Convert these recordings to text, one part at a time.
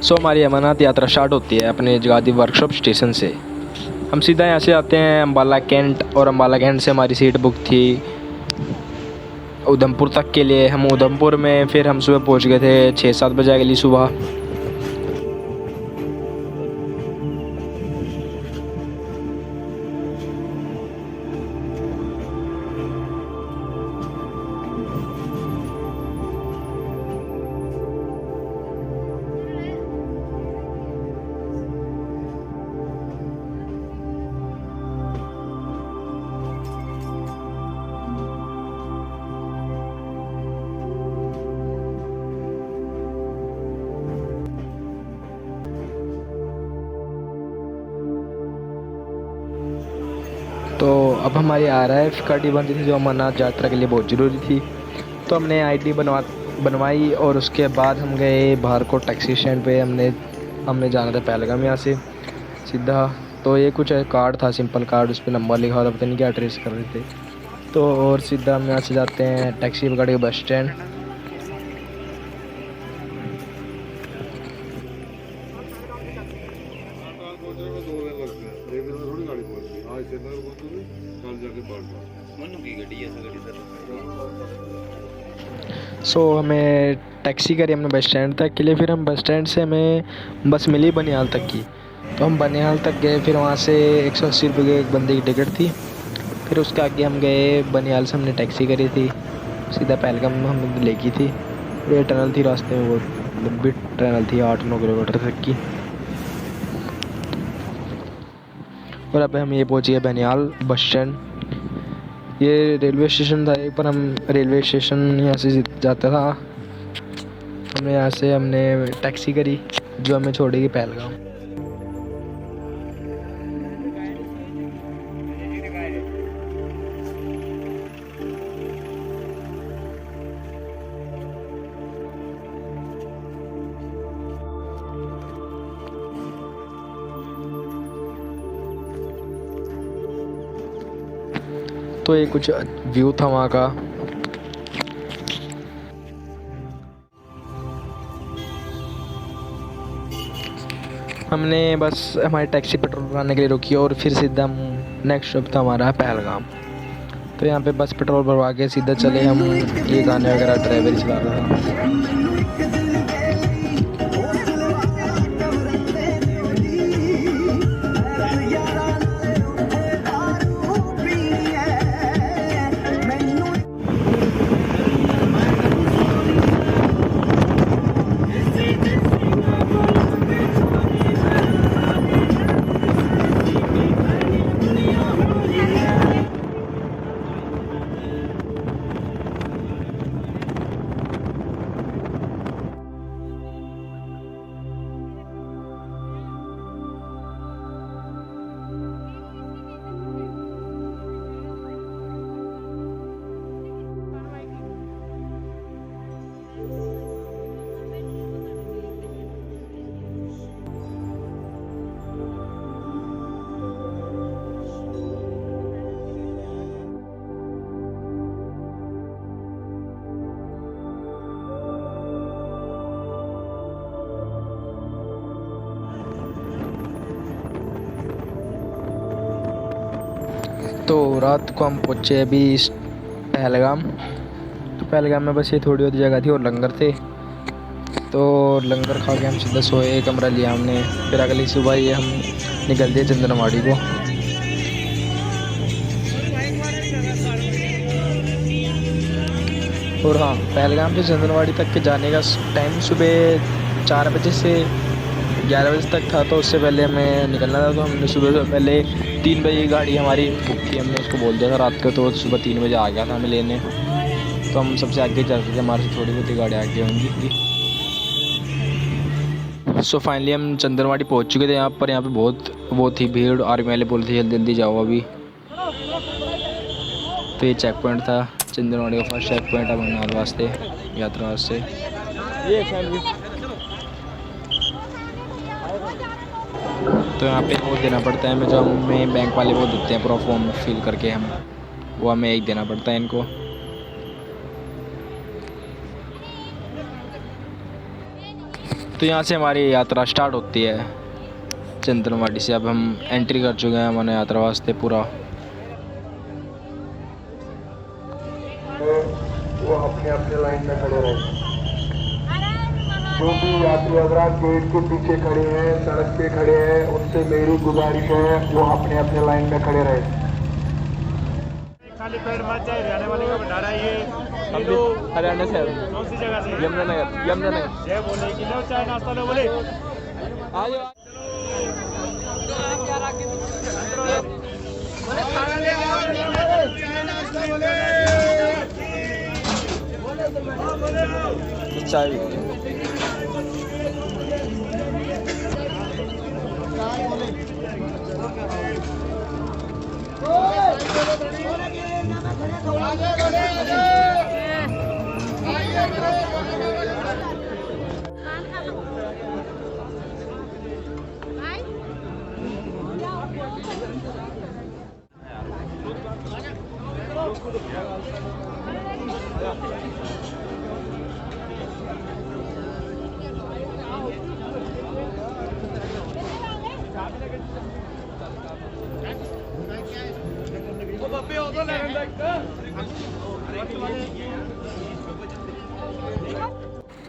सो हमारी अमरनाथ यात्रा स्टार्ट होती है अपने जगाधरी वर्कशॉप स्टेशन से। हम सीधा यहाँ से आते हैं अम्बाला कैंट, और अम्बाला कैंट से हमारी सीट बुक थी उधमपुर तक के लिए। हम उधमपुर में फिर हम सुबह पहुँच गए थे 6-7 बजे के लिए सुबह। तो अब हमारी RIF कार्ड बनती थी जो अमरनाथ यात्रा के लिए बहुत ज़रूरी थी। तो हमने ID बनवाई और उसके बाद हम गए बाहरकोट टैक्सी स्टैंड पे। हमने जाना था पहलगाम यहाँ से सीधा। तो ये कुछ कार्ड था, सिंपल कार्ड, उस पर नंबर लिखा था, पता नहीं क्या ट्रेस कर रहे थे। तो और सीधा हम यहाँ से जाते हैं टैक्सी पकड़ के बस स्टैंड। सो हमें टैक्सी करी हमने बस स्टैंड तक के लिए। फिर हम बस स्टैंड से हमें बस मिली बनिहाल तक की। तो हम बनिहाल तक गए। फिर वहाँ से 180 रुपये की एक बंदे की टिकट थी। फिर उसके आगे हम गए बनिहाल से, हमने टैक्सी करी थी सीधा पहलगाम हमने लेकी थी। ये टनल थी रास्ते में, बहुत लंबी टनल थी 8-9 किलोमीटर तक की। और अब हम ये पहुँच गए बनिहाल बस स्टैंड। ये रेलवे स्टेशन था एक, पर हम रेलवे स्टेशन यहाँ से जाता था। हमने टैक्सी करी जो हमें छोड़ेगी पहलगाम। तो ये कुछ व्यू था वहाँ का। हमने बस हमारी टैक्सी पेट्रोल भरवाने के लिए रुकी और फिर सीधा हम नेक्स्ट स्टॉप था हमारा पहलगाम। तो यहाँ पे बस पेट्रोल भरवा के सीधा चले हम। ये गाने वगैरह ड्राइवर ही चला रहा था। तो रात को हम पहुँचे अभी इस पहलगाम। तो पहलगाम में बस ये थोड़ी बहुत जगह थी और लंगर थे। तो लंगर खा के हम सीधा सोए, कमरा लिया हमने। फिर अगली सुबह ये हम निकल दिए चंदनवाड़ी को। और हाँ, पहलगाम से चंदनवाड़ी तक के जाने का टाइम सुबह 4 बजे से 11 बजे तक था। तो उससे पहले हमें निकलना था। तो हमने सुबह से पहले 3 बजे की गाड़ी हमारी बुक थी। हमने उसको बोल दिया था रात को, तो सुबह 3 बजे आ गया था हमें लेने। तो हम सबसे आगे चलते थे, हमारे से थोड़ी बहुत ही गाड़ी आगे होंगी। सो फाइनली हम चंदनवाड़ी पहुंच चुके थे। यहाँ पे बहुत थी भीड़। आर्मी वाले बोल थे जल्दी जल्दी जाओ अभी। तो ये चेक पॉइंट था चंदनवाड़ी का, फर्स्ट चेक पॉइंट अमरनाथ वास्ते, यात्रा वास्ते। तो यहाँ पे वो देना पड़ता है, जो हमें बैंक वाले वो देते हैं पूरा फॉर्म फिल करके, वो हमें एक देना पड़ता है इनको। तो यहाँ से हमारी यात्रा स्टार्ट होती है चंदनवाड़ी से। अब हम एंट्री कर चुके हैं हमारे यात्रा वास्ते पूरा। वो अपने अपने लाइन में खड़े रहे। जो भी यात्री हजरात गेट के पीछे खड़े हैं, सड़क पे खड़े हैं, उनसे मेरी गुजारिश है वो अपने अपने लाइन में खड़े रहे। खाली पेड़ मत जाए, रहने वाले का बता रहा है ये। हम भी हरियाणा से कौन सी जगह से? यमुनानगर। ये बोले कि लो चाय नाश्ता लो, बोले चाय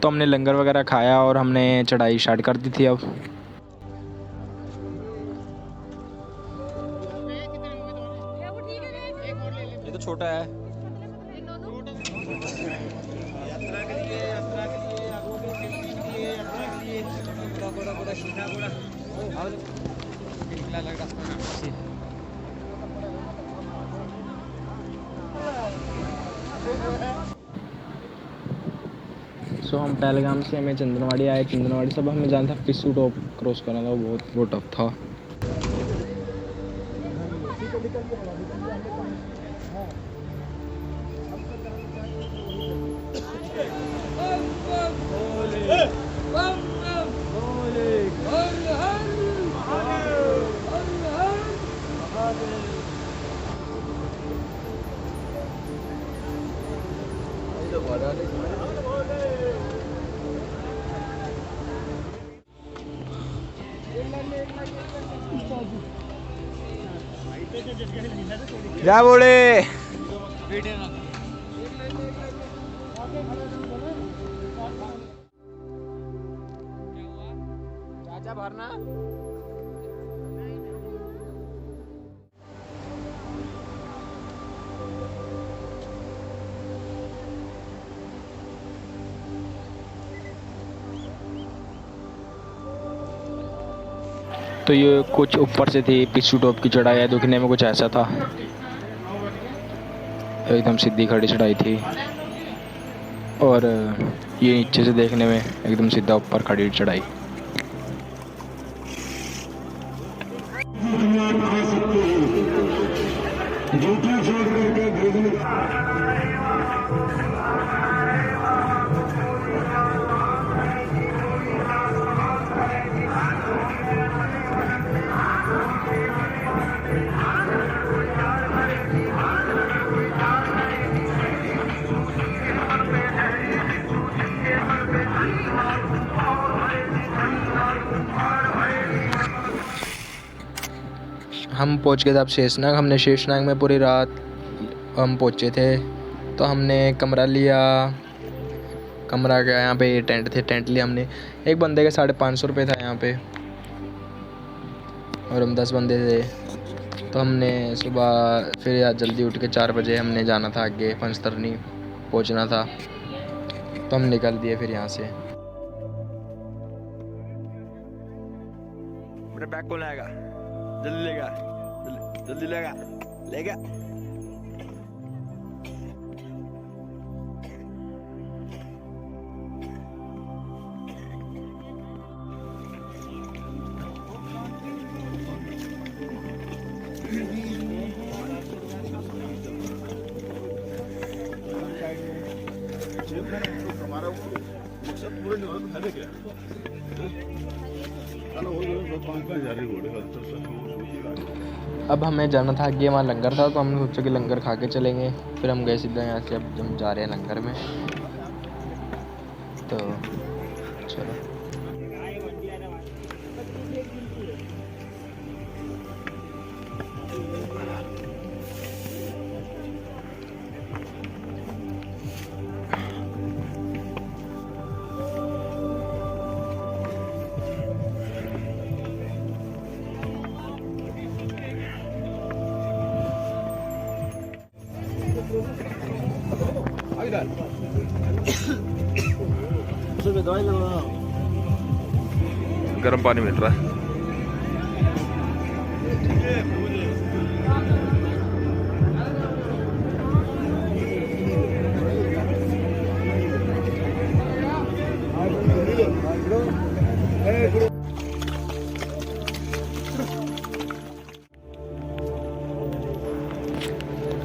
तो हमने लंगर वगैरह खाया और हमने चढ़ाई स्टार्ट कर दी थी। अब ये तो छोटा है। सो हम पहलगाम से हमें चंदनवाड़ी आए। चंदनवाड़ी से अब हमें जाना था पिस्सू टॉप क्रॉस करना था, वो टफ था। क्या बोले चाचा भरना। तो ये कुछ ऊपर से थी पिस्सू टॉप की चढ़ाई, दिखने में कुछ ऐसा था। एकदम सीधी खड़ी चढ़ाई थी और ये नीचे से देखने में एकदम सीधा ऊपर खड़ी चढ़ाई। हम पहुंच गए थे अब शेषनाग। हमने शेषनाग में पूरी रात हम पहुंचे थे। तो हमने कमरा लिया। कमरा का यहाँ पे टेंट थे, टेंट लिया हमने। एक बंदे के 550 रुपये था यहाँ पे और हम 10 बंदे थे। तो हमने सुबह फिर यार जल्दी उठ के 4 बजे हमने जाना था, आगे पंचतरनी पहुँचना था। तो हम निकल दिए फिर यहाँ से। मेरे बैग कौन लाएगा? जल्दी लेगा, जल्दी लेगा, लेगा। अब हमें जाना था आगे, वहाँ लंगर था तो हमने सोचा कि लंगर खा के चलेंगे। फिर हम गए सीधा यहाँ से। अब हम जा रहे हैं लंगर में। तो चलो। यार। गर्म पानी मिल रहा है।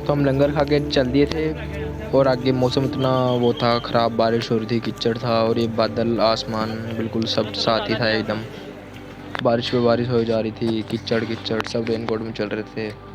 तो हम लंगर खा के चल दिए थे और आगे मौसम इतना वो था ख़राब, बारिश हो रही थी, कीचड़ था और ये बादल आसमान बिल्कुल सब साथ ही था एकदम। बारिश पे बारिश हो जा रही थी, कीचड़ कीचड़, सब रेनकोट में चल रहे थे।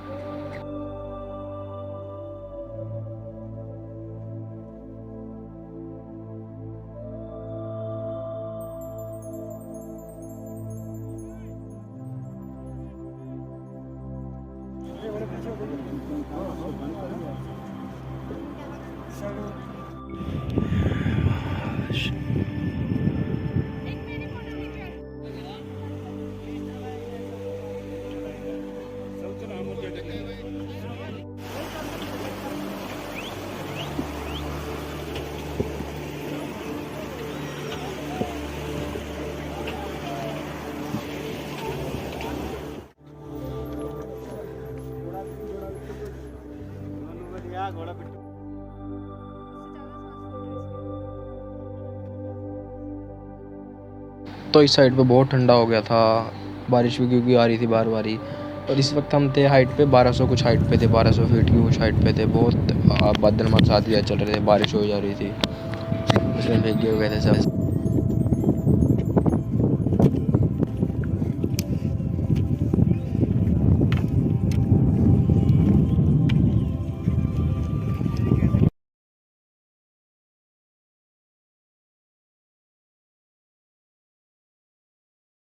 तो इस साइड पे बहुत ठंडा हो गया था, बारिश भी क्योंकि आ रही थी बार बारी। और इस वक्त हम थे हाइट पे 1200 कुछ हाइट पे थे, 1200 फीट की कुछ हाइट पे थे। बहुत बादल हमारे साथ भी चल रहे थे, बारिश हो जा रही थी, इसमें भीगे हुए थे सब।